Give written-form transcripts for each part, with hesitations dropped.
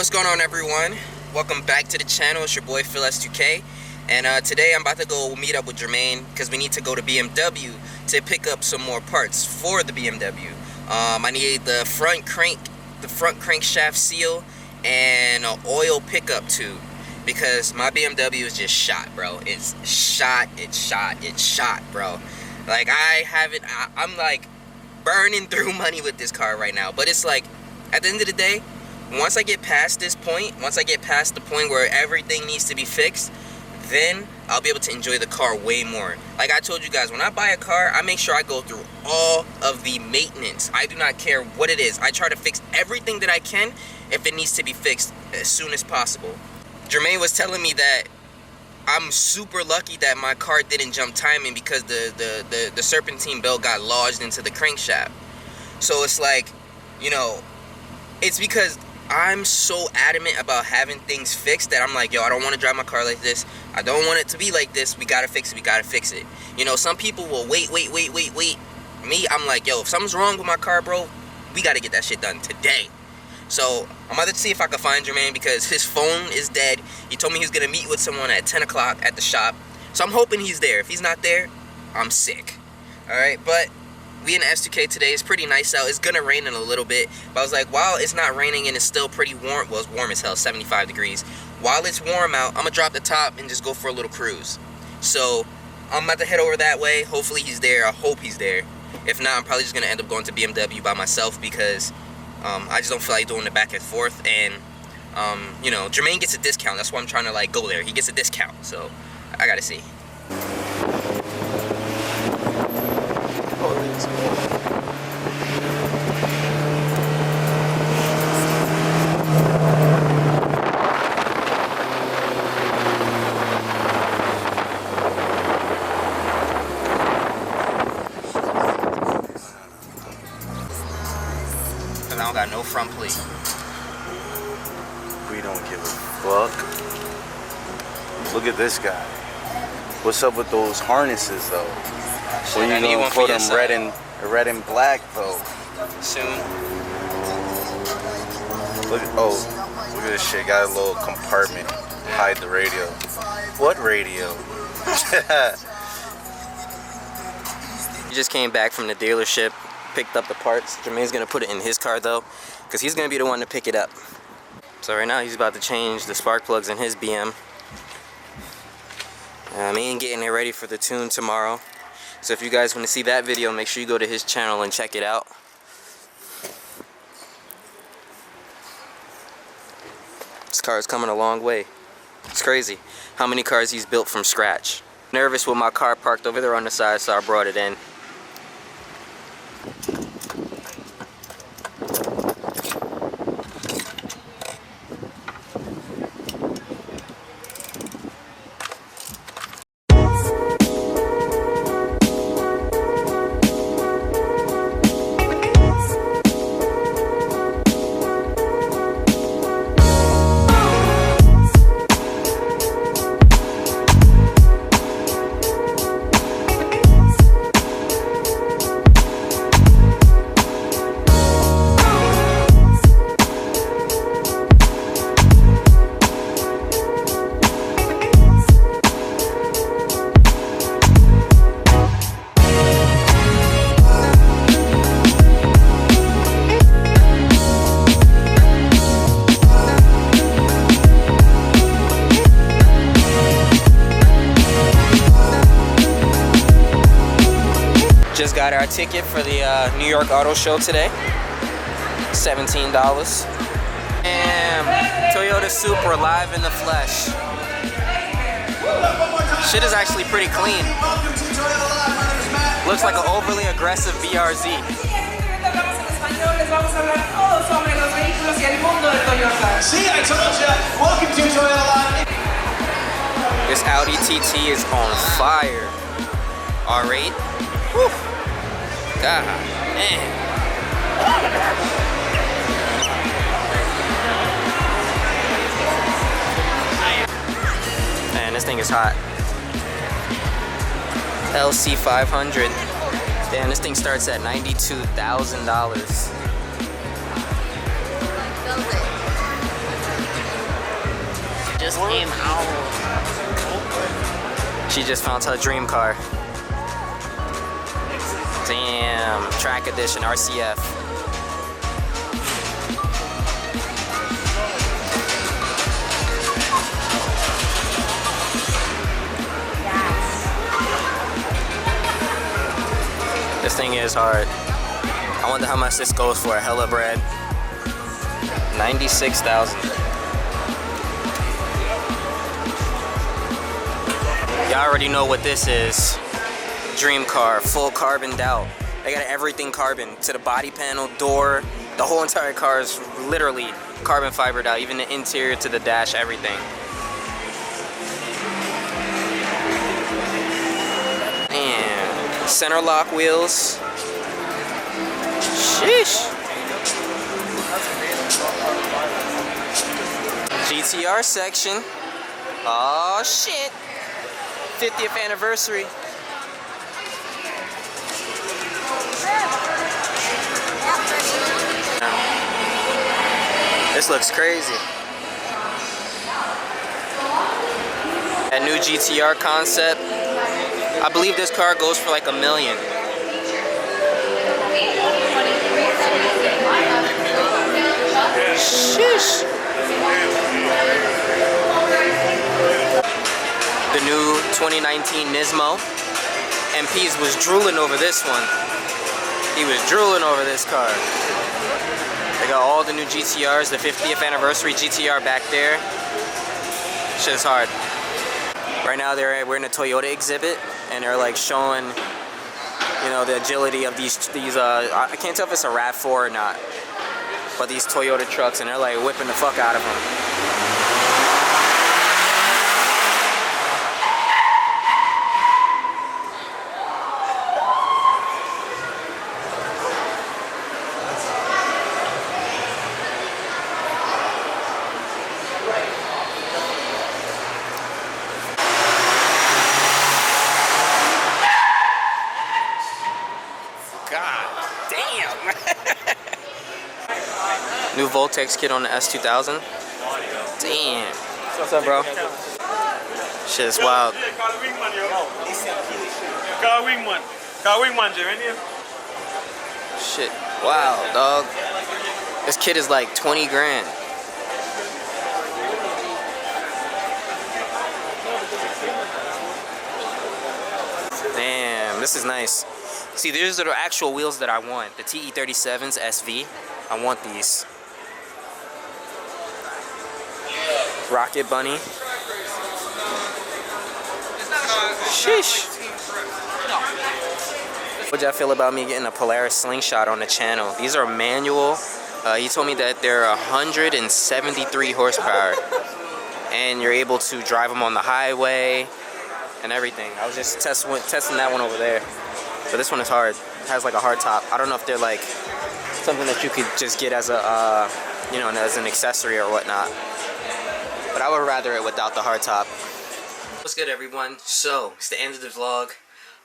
What's going on, everyone? Welcome back to the channel. It's your boy Phil S2K, and today I'm about to go meet up with Jermaine because we need to go to BMW to pick up some more parts for the BMW. I need the front crankshaft seal and an oil pickup tube because my BMW is just shot, bro. It's shot, bro. Like, I'm like burning through money with this car right now, but it's like, at the end of the day, once I get past this point, once I get past the point where everything needs to be fixed, then I'll be able to enjoy the car way more. Like I told you guys, when I buy a car, I make sure I go through all of the maintenance. I do not care what it is. I try to fix everything that I can if it needs to be fixed as soon as possible. Jermaine was telling me that I'm super lucky that my car didn't jump timing because the serpentine belt got lodged into the crankshaft. So it's like, you know, it's because I'm so adamant about having things fixed that I'm like, yo, I don't want to drive my car like this. I don't want it to be like this. We gotta fix it. You know, some people will wait. Me, I'm like, yo, if something's wrong with my car, bro, we gotta get that shit done today. So I'm about to see if I can find Jermaine because his phone is dead. He told me he was gonna meet with someone at 10 o'clock at the shop. So I'm hoping he's there. If he's not there, I'm sick. Alright, but we in S2K today. It's pretty nice out. It's gonna rain in a little bit, but I was like, while it's not raining and it's still pretty warm, well, it's warm as hell, 75 degrees. While it's warm out, I'm gonna drop the top and just go for a little cruise. So I'm about to head over that way. Hopefully he's there. I hope he's there. If not, I'm probably just gonna end up going to BMW by myself because I just don't feel like doing the back and forth. And you know, Jermaine gets a discount. That's why I'm trying to like go there. He gets a discount, so I gotta see. Cause I don't got no front plate. We don't give a fuck. Look at this guy. What's up with those harnesses though? When you gonna put them red and black though? Soon. Look at this shit. Got a little compartment. Hide the radio. What radio? He just came back from the dealership, picked up the parts. Jermaine's gonna put it in his car though, because he's gonna be the one to pick it up. So right now he's about to change the spark plugs in his BM. Me and getting it ready for the tune tomorrow. So if you guys want to see that video, make sure you go to his channel and check it out. This car is coming a long way. It's crazy how many cars he's built from scratch. Nervous with my car parked over there on the side, so I brought it in. Just got our ticket for the New York Auto Show today. $17. And Toyota Supra live in the flesh. Shit is actually pretty clean. Looks like an overly aggressive BRZ. This Audi TT is on fire. R8. Whew. God, man. Man, this thing is hot. LC 500. Damn, this thing starts at $92,000. came out. She just found her dream car. Damn, track edition, RCF. This thing is hard. I wonder how much this goes for. Hella bread. 96,000. Y'all already know what this is. Dream car, full carboned out. They got everything carbon, to the body panel, door. The whole entire car is literally carbon fibered out, even the interior to the dash, everything. And center lock wheels. Sheesh. GTR section. Oh shit. 50th anniversary. This looks crazy. A new GTR concept. I believe this car goes for like $1 million. Sheesh. The new 2019 Nismo. MPs was drooling over this one. He was drooling over this car. They got all the new GTRs, the 50th anniversary GTR back there. Shit's hard. Right now we're in a Toyota exhibit and they're like showing, you know, the agility of these I can't tell if it's a RAV4 or not, but these Toyota trucks, and they're like whipping the fuck out of them. New Voltex kit on the S2000. Damn. What's up, bro? Shit is wild. Shit, wow, dog. This kit is like 20 grand. Damn, this is nice. See, these are the actual wheels that I want. The TE37s SV. I want these. Rocket Bunny. Sheesh. What y'all feel about me getting a Polaris slingshot on the channel? These are manual. He told me that they're 173 horsepower. And you're able to drive them on the highway and everything. I was just testing that one over there. But this one is hard. It has like a hard top. I don't know if they're like something that you could just get as a, you know, as an accessory or whatnot. But I would rather it without the hard top. What's good, everyone? So, it's the end of the vlog.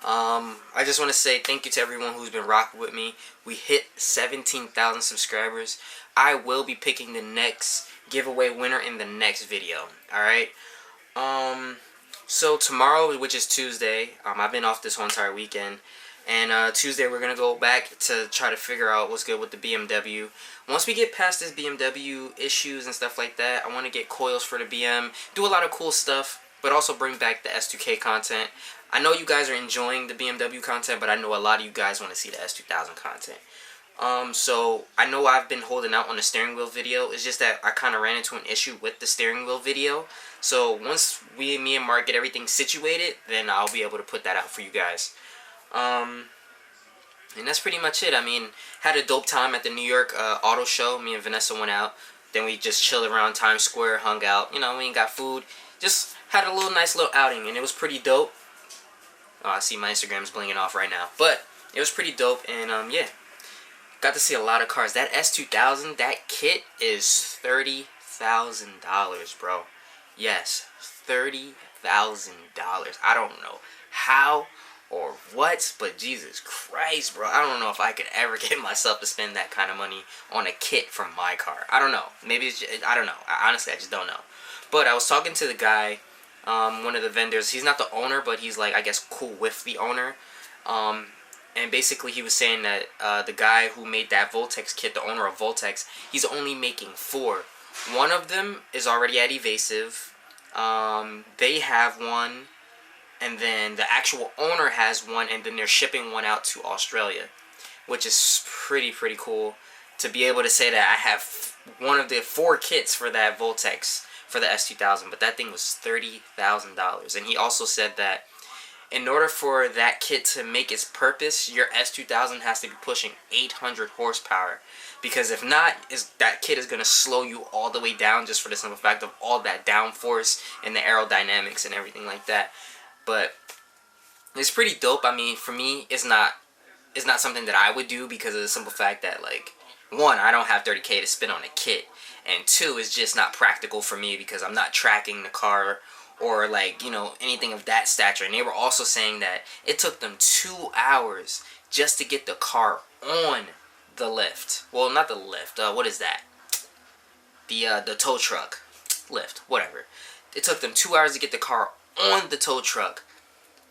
I just want to say thank you to everyone who's been rocking with me. We hit 17,000 subscribers. I will be picking the next giveaway winner in the next video. Alright? So tomorrow, which is Tuesday, I've been off this whole entire weekend. And Tuesday we're going to go back to try to figure out what's good with the BMW. Once we get past this BMW issues and stuff like that, I want to get coils for the BM, do a lot of cool stuff, but also bring back the S2K content. I know you guys are enjoying the BMW content, but I know a lot of you guys want to see the S2000 content. So I know I've been holding out on the steering wheel video. It's just that I kind of ran into an issue with the steering wheel video. So once me and Mark get everything situated, then I'll be able to put that out for you guys. And that's pretty much it. I mean, had a dope time at the New York auto show. Me and Vanessa went out. Then we just chilled around Times Square, hung out. You know, we ain't got food. Just had a nice little outing, and it was pretty dope. Oh, I see my Instagram's blinging off right now. But it was pretty dope, and yeah. Got to see a lot of cars. That S2000, that kit is $30,000, bro. Yes, $30,000. I don't know how or what, but Jesus Christ, bro, I don't know if I could ever get myself to spend that kind of money on a kit from my car. I don't know. Maybe it's just, I don't know. Honestly, I just don't know. But I was talking to the guy, one of the vendors. He's not the owner, but he's like, I guess, cool with the owner. And basically he was saying that the guy who made that Voltex kit, the owner of Voltex, he's only making 4. One of them is already at Evasive. They have one. And then the actual owner has one, and then they're shipping one out to Australia, which is pretty cool to be able to say that I have one of the 4 kits for that Voltex for the S2000, but that thing was $30,000. And he also said that in order for that kit to make its purpose, your S2000 has to be pushing 800 horsepower, because if not, that kit is going to slow you all the way down just for the simple fact of all that downforce and the aerodynamics and everything like that. But it's pretty dope. I mean, for me, it's not something that I would do because of the simple fact that, like, 1, I don't have 30K to spend on a kit, and 2, it's just not practical for me because I'm not tracking the car or, like, you know, anything of that stature. And they were also saying that it took them 2 hours just to get the car on the lift. Well, not the lift. What is that? The tow truck lift, whatever. It took them 2 hours to get the car on the tow truck.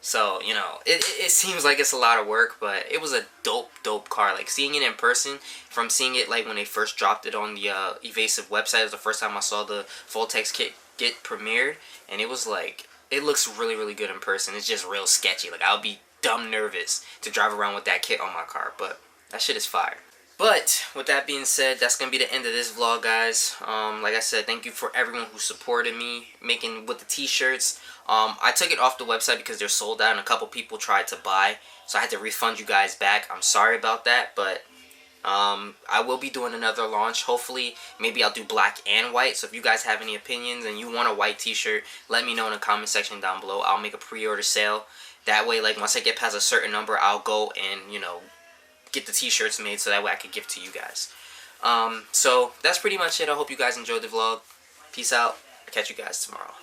So, you know, it seems like it's a lot of work, but it was a dope car. Like, seeing it in person, from seeing it, like, when they first dropped it on the Evasive website, it was the first time I saw the Voltex kit get premiered, and it was like, it looks really good in person. It's just real sketchy. Like, I would be dumb nervous to drive around with that kit on my car, but that shit is fire. But with that being said, that's gonna be the end of this vlog, guys. Like I said, thank you for everyone who supported me making with the t-shirts. I took it off the website because they're sold out and a couple people tried to buy, so I had to refund you guys back. I'm sorry about that, but I will be doing another launch. Hopefully, maybe I'll do black and white. So if you guys have any opinions and you want a white t-shirt, let me know in the comment section down below. I'll make a pre-order sale. That way, like, once I get past a certain number, I'll go and, you know, get the t-shirts made so that way I can give to you guys. So that's pretty much it. I hope you guys enjoyed the vlog. Peace out. I'll catch you guys tomorrow.